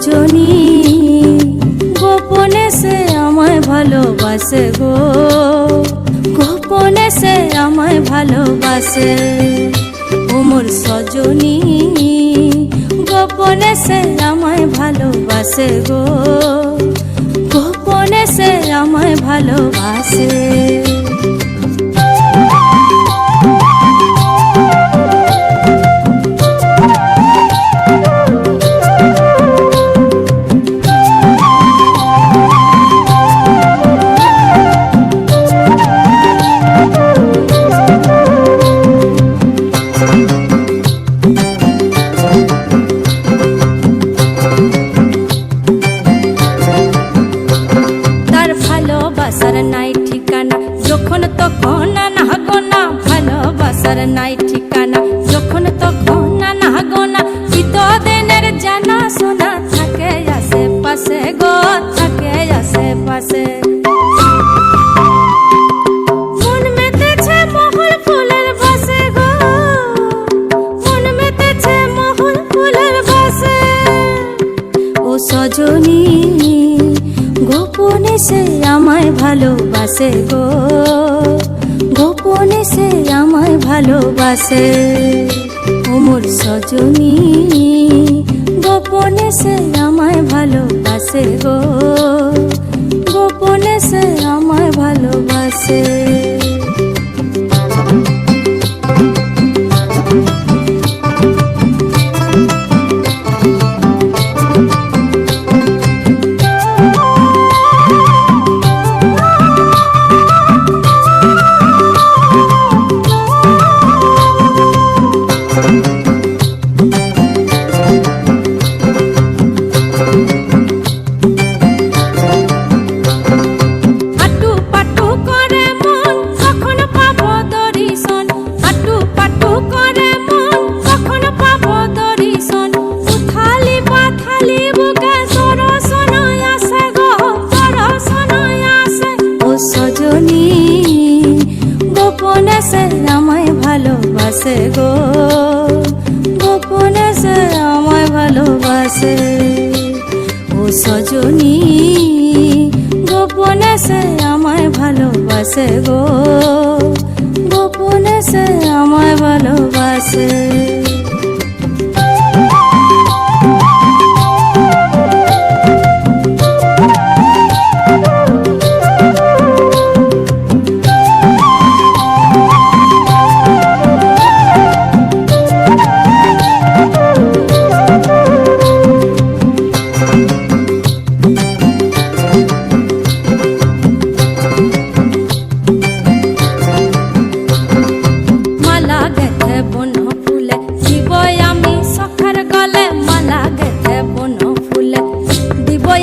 সজনী গোপনে সে আমায় ভালোবাসে গো, গোপনে সে আমায় ভালোবাসে। ও মোর সজনী গোপনে সে আমায় ভালোবাসে গো, গোপনে সে আমায় ভালোবাসে। ভালোবাসার নাই ঠিকানা যখন তখন না গোনা, ভালোবাসার নাই ঠিকানা যখন তখন না গোনা। চিতদিনের জানা শোনা থাকে আশেপাশে গো, থাকে আশেপাশে। মন মেতেছে মহুল ফুলের বাসে গো, মন মেতেছে মহুল ফুলের বাসে। ও সজনী গোপনে সে আমায় ভালোবাসে গো, গোপনে সে আমায় ভালোবাসে। ও মোর সজনী গোপনে সে আমায় ভালোবাসে গো, গোপনে সে আমায় ভালোবাসে। সজনী গোপনে সে আমায় ভালোবাসে গো, গোপনে সে আমায় ভালোবাসে। ও সজনী গোপনে সে আমায় ভালোবাসে গো, গোপনে সে আমায় ভালোবাসে।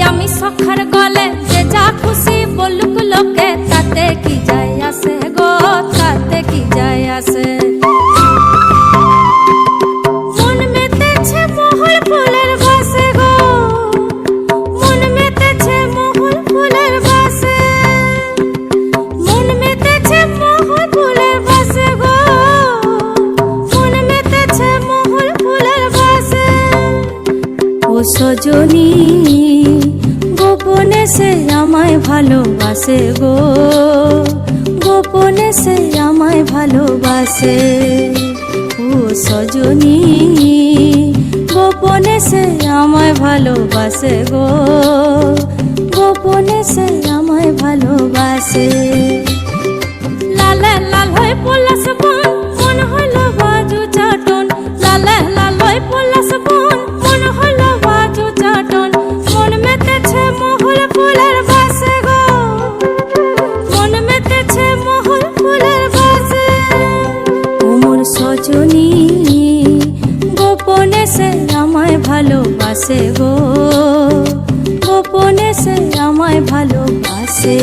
আমি সখার গলে যে যা খুশি বলুক লোকে, তাতে কি যায় আসে গো, তাতে কি যায় আসে। মন মেতেছে মহুল ফুলের বাসে গো, মন মেতেছে মহুল ফুলের বাসে। মন মেতেছে মহুল ফুলের বাসে গো, মন মেতেছে মহুল ফুলের বাসে। ও সজনী গোপনে সে আমায় ভালোবাসে গো, গোপনে সে আমায় ভালোবাসে। ও সজনী গোপনে সে আমায় ভালোবাসে গো, গোপনে সে আমায় ভালোবাসে। লালে লাল হয়ে পলাশ বন মন হলো বাজু চাটন, লালে লাল হয়ে পলাশ বন মন হলো বাজু চাটন। মন মেতেছে মহুল ফুলের বাসে গো, মন মেতেছে মহুল ফুলের বাসে। ও মোর সজনী গোপনে সে আমায় ভালোবাসে গো, গোপনে সে আমায় ভালোবাসে।